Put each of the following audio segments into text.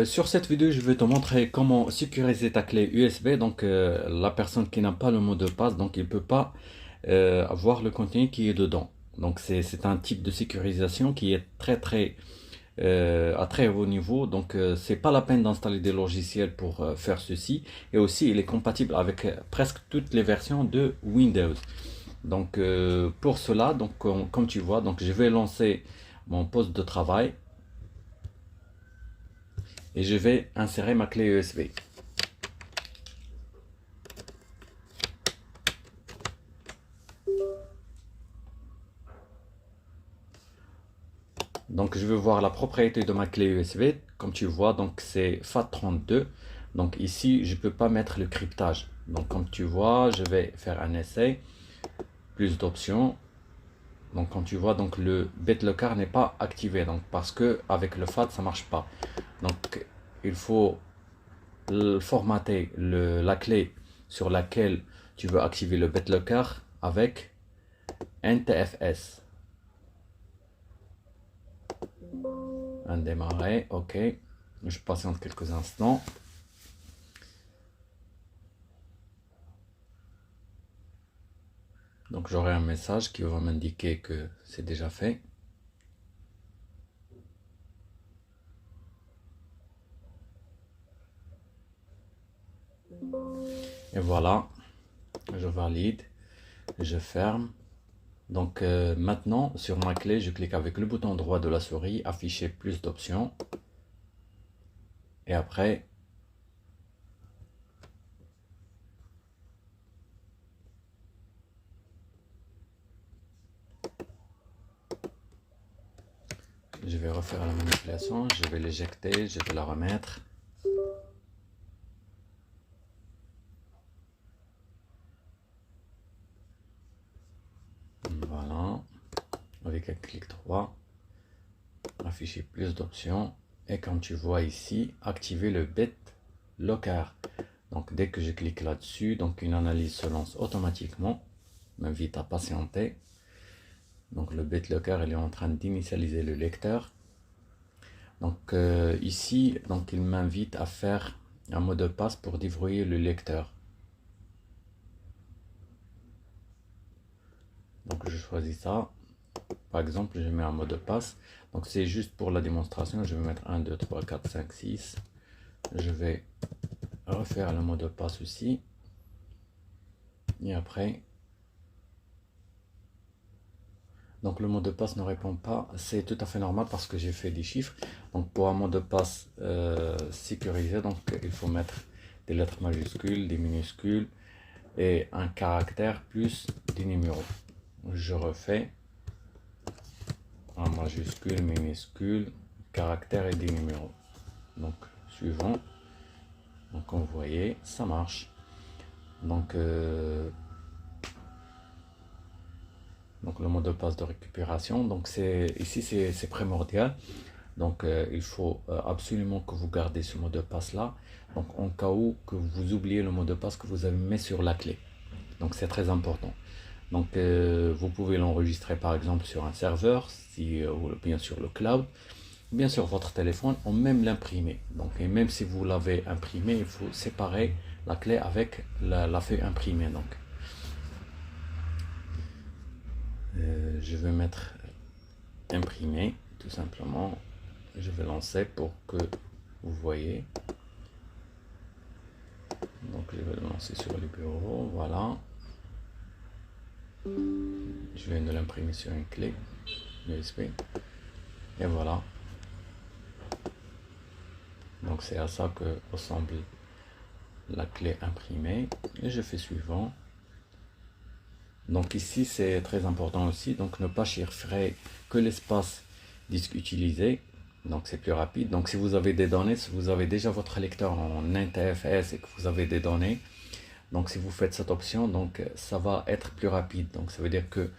Sur cette vidéo, je vais te montrer comment sécuriser ta clé USB. Donc, la personne qui n'a pas le mot de passe, donc il ne peut pas avoir le contenu qui est dedans. Donc, c'est un type de sécurisation qui est à très haut niveau. Donc, c'est pas la peine d'installer des logiciels pour faire ceci. Et aussi, il est compatible avec presque toutes les versions de Windows. Donc, pour cela, donc, comme tu vois, donc je vais lancer mon poste de travail et je vais insérer ma clé USB. Donc je vais voir la propriété de ma clé USB. Comme tu vois, donc c'est FAT32. Donc ici, je ne peux pas mettre le cryptage. Donc comme tu vois, je vais faire un essai. Plus d'options. Donc comme tu vois, donc le BitLocker n'est pas activé. Donc parce que avec le FAT, ça marche pas. Donc il faut formater la clé sur laquelle tu veux activer le BitLocker avec NTFS. Un démarrer, ok. Je patiente quelques instants. Donc j'aurai un message qui va m'indiquer que c'est déjà fait. Et voilà, je valide, je ferme. Donc maintenant, sur ma clé, je clique avec le bouton droit de la souris, afficher plus d'options. Et après, je vais refaire la manipulation, je vais l'éjecter, je vais la remettre. Voilà, avec un clic droit, afficher plus d'options. Et comme tu vois ici, activer le BitLocker. Donc dès que je clique là-dessus, donc une analyse se lance automatiquement. M'invite à patienter. Donc le BitLocker il est en train d'initialiser le lecteur. Donc ici, donc il m'invite à faire un mot de passe pour déverrouiller le lecteur. Donc je choisis ça. Par exemple, je mets un mot de passe. Donc c'est juste pour la démonstration. Je vais mettre 1, 2, 3, 4, 5, 6. Je vais refaire le mot de passe aussi. Et après, donc le mot de passe ne répond pas. C'est tout à fait normal parce que j'ai fait des chiffres. Donc pour un mot de passe sécurisé, donc il faut mettre des lettres majuscules, des minuscules et un caractère plus des numéros. Je refais en majuscule, minuscule, caractère et des numéros. Donc suivant. Donc comme vous voyez, ça marche. Donc le mot de passe de récupération. Donc ici c'est primordial. Donc il faut absolument que vous gardez ce mot de passe là. Donc en cas où que vous oubliez le mot de passe que vous avez mis sur la clé. Donc c'est très important. Donc vous pouvez l'enregistrer par exemple sur un serveur, ou bien sur le cloud, bien sur votre téléphone, ou même l'imprimer. Donc et même si vous l'avez imprimé, il faut séparer la clé avec la feuille imprimée. Donc je vais mettre imprimer tout simplement. Je vais lancer pour que vous voyez. Donc je vais le lancer sur le bureau, voilà. Je viens de l'imprimer sur une clé USB. Et voilà. Donc c'est à ça que ressemble la clé imprimée. Et je fais suivant. Donc ici c'est très important aussi. Donc ne pas chiffrer que l'espace disque utilisé. Donc c'est plus rapide. Donc si vous avez des données, si vous avez déjà votre lecteur en NTFS et que vous avez des données, donc si vous faites cette option, donc ça va être plus rapide. Donc ça veut dire que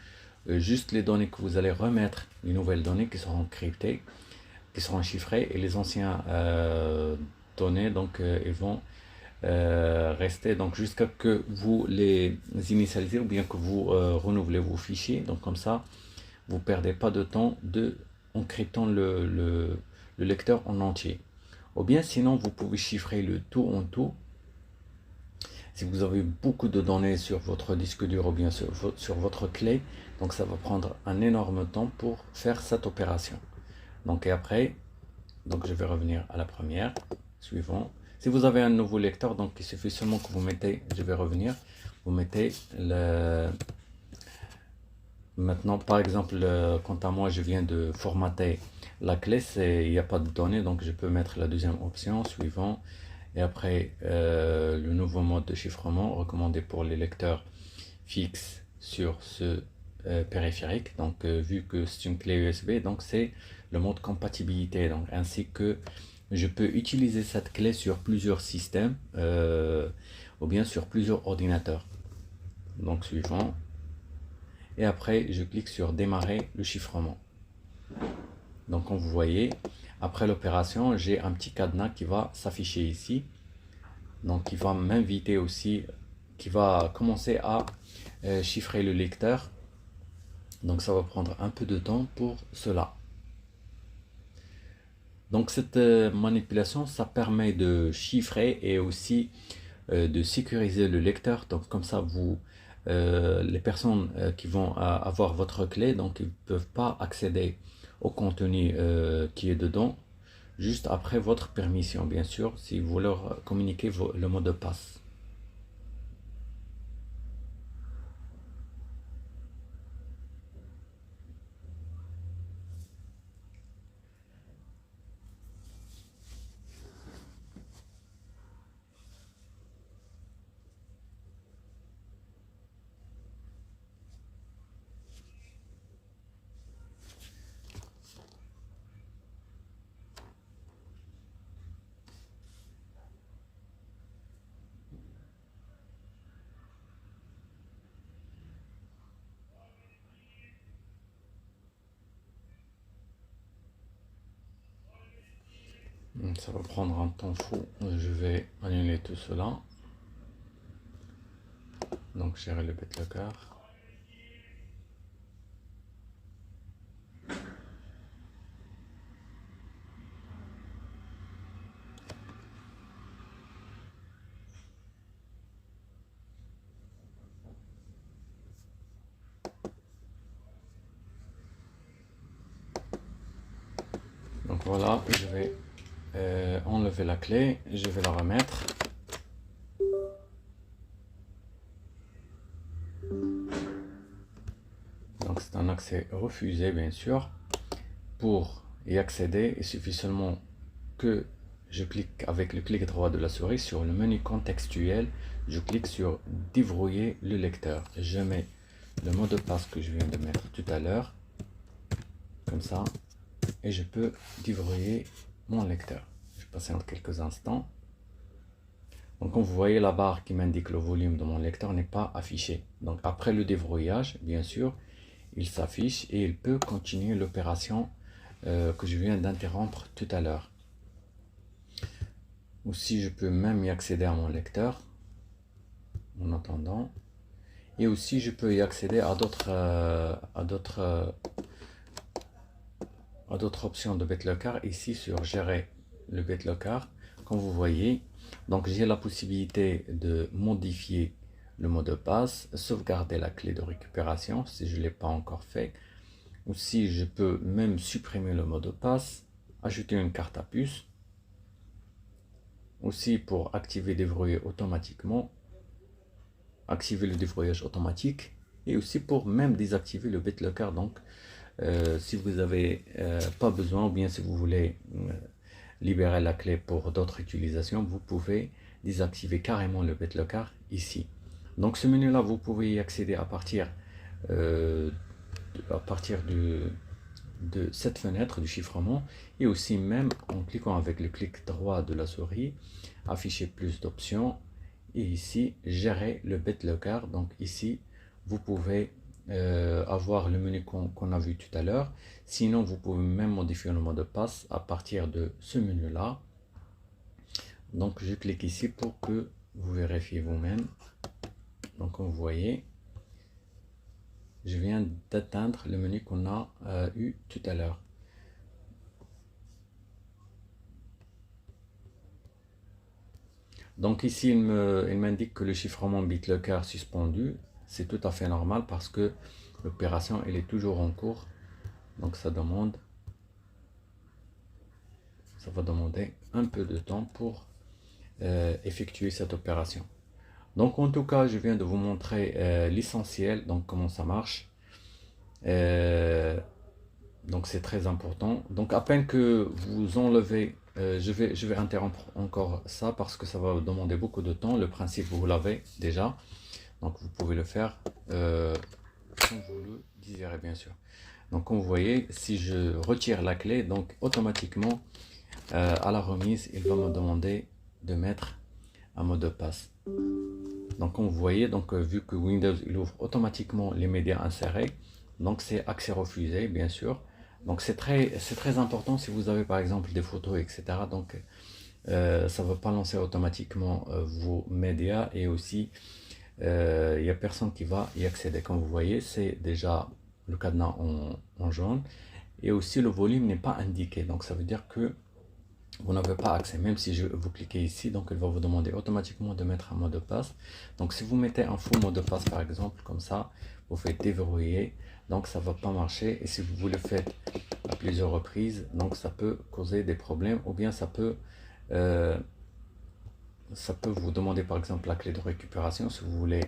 juste les données que vous allez remettre, les nouvelles données qui seront cryptées, qui seront chiffrées, et les anciens données, donc ils vont rester donc jusqu'à que vous les initialisez ou bien que vous renouvelez vos fichiers. Donc comme ça, vous perdez pas de temps en cryptant le lecteur en entier. Ou bien sinon, vous pouvez chiffrer le tout en tout. Si vous avez beaucoup de données sur votre disque dur ou bien sur votre clé, donc ça va prendre un énorme temps pour faire cette opération. Donc et après, donc je vais revenir à la première, suivant. Si vous avez un nouveau lecteur, donc il suffit seulement que vous mettez, je vais revenir, vous mettez le... Maintenant, par exemple, quant à moi, je viens de formater la clé, il n'y a pas de données, donc je peux mettre la deuxième option, suivant. Et après, le nouveau mode de chiffrement recommandé pour les lecteurs fixes sur ce périphérique. Donc, vu que c'est une clé USB, donc c'est le mode compatibilité. Donc, ainsi que je peux utiliser cette clé sur plusieurs systèmes ou bien sur plusieurs ordinateurs. Donc, suivant. Et après, je clique sur démarrer le chiffrement. Donc, comme vous voyez, après l'opération, j'ai un petit cadenas qui va s'afficher ici. Donc, il va m'inviter aussi, qui va commencer à chiffrer le lecteur. Donc, ça va prendre un peu de temps pour cela. Donc, cette manipulation, ça permet de chiffrer et aussi de sécuriser le lecteur. Donc, comme ça, les personnes qui vont avoir votre clé, donc ils ne peuvent pas accéder au contenu qui est dedans, juste après votre permission, bien sûr, si vous leur communiquez le mot de passe. Ça va prendre un temps fou. Je vais annuler tout cela. Donc, gérer le BitLocker. Donc voilà, je vais enlever la clé, je vais la remettre. Donc c'est un accès refusé bien sûr. Pour y accéder, il suffit seulement que je clique avec le clic droit de la souris sur le menu contextuel, je clique sur déverrouiller le lecteur. Je mets le mot de passe que je viens de mettre tout à l'heure, comme ça, et je peux déverrouiller mon lecteur. Je patiente quelques instants. Donc comme vous voyez, la barre qui m'indique le volume de mon lecteur n'est pas affichée. Donc après le déverrouillage, bien sûr, il s'affiche et il peut continuer l'opération que je viens d'interrompre tout à l'heure. Aussi, je peux même y accéder à mon lecteur en attendant. Et aussi, je peux y accéder à d'autres options de BitLocker. Ici, sur gérer le BitLocker, comme vous voyez, donc j'ai la possibilité de modifier le mot de passe, sauvegarder la clé de récupération si je ne l'ai pas encore fait. Aussi, je peux même supprimer le mot de passe, ajouter une carte à puce. Aussi, pour activer déverrouiller automatiquement, activer le déverrouillage automatique. Et aussi pour même désactiver le BitLocker. Donc, si vous n'avez pas besoin ou bien si vous voulez libérer la clé pour d'autres utilisations, vous pouvez désactiver carrément le BitLocker ici. Donc ce menu là, vous pouvez y accéder à partir de cette fenêtre du chiffrement et aussi même en cliquant avec le clic droit de la souris, afficher plus d'options et ici gérer le BitLocker. Donc ici vous pouvez avoir le menu qu'on a vu tout à l'heure. Sinon, vous pouvez même modifier le mot de passe à partir de ce menu là. Donc je clique ici pour que vous vérifiez vous-même. Donc comme vous voyez, je viens d'atteindre le menu qu'on a eu tout à l'heure. Donc ici, il m'indique que le chiffrement BitLocker suspendu. C'est tout à fait normal parce que l'opération, elle est toujours en cours. Donc ça va demander un peu de temps pour effectuer cette opération. Donc en tout cas, je viens de vous montrer l'essentiel, donc comment ça marche. Donc c'est très important. Donc à peine que vous enlevez, je vais interrompre encore ça parce que ça va demander beaucoup de temps. Le principe, vous l'avez déjà. Donc vous pouvez le faire quand vous le désirez, bien sûr. Donc comme vous voyez, si je retire la clé, donc automatiquement à la remise, il va me demander de mettre un mot de passe. Donc comme vous voyez, donc vu que Windows il ouvre automatiquement les médias insérés, donc c'est accès refusé, bien sûr. Donc c'est très important si vous avez par exemple des photos, etc. Donc ça ne va pas lancer automatiquement vos médias, et aussi il n'y a personne qui va y accéder. Comme vous voyez, c'est déjà le cadenas en jaune, et aussi le volume n'est pas indiqué. Donc ça veut dire que vous n'avez pas accès. Même si vous cliquez ici, donc il va vous demander automatiquement de mettre un mot de passe. Donc si vous mettez un faux mot de passe par exemple, comme ça, vous faites déverrouiller, donc ça va pas marcher. Et si vous le faites à plusieurs reprises, donc ça peut causer des problèmes, ou bien ça peut vous demander par exemple la clé de récupération si vous voulez.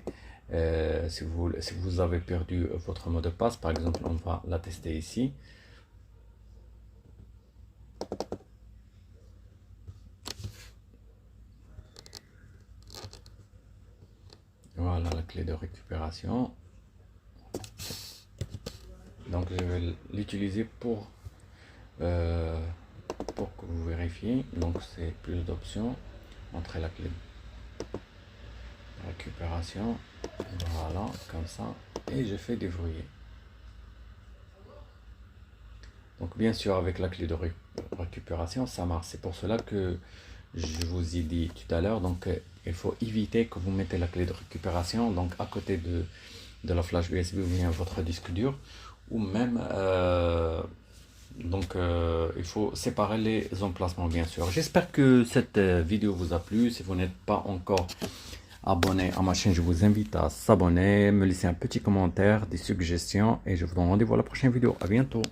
Si vous avez perdu votre mot de passe, par exemple, on va la tester ici. Voilà la clé de récupération. Donc je vais l'utiliser pour que vous vérifiez. Donc c'est plus d'options. Entrer la clé de récupération. Voilà, comme ça. Et je fais déverrouiller. Donc bien sûr avec la clé de récupération ça marche. C'est pour cela que je vous ai dit tout à l'heure. Donc il faut éviter que vous mettez la clé de récupération donc à côté de la flash USB ou bien votre disque dur, ou même il faut séparer les emplacements, bien sûr. J'espère que cette vidéo vous a plu. Si vous n'êtes pas encore abonné à ma chaîne, je vous invite à s'abonner, me laisser un petit commentaire, des suggestions, et je vous donne rendez-vous à la prochaine vidéo. À bientôt.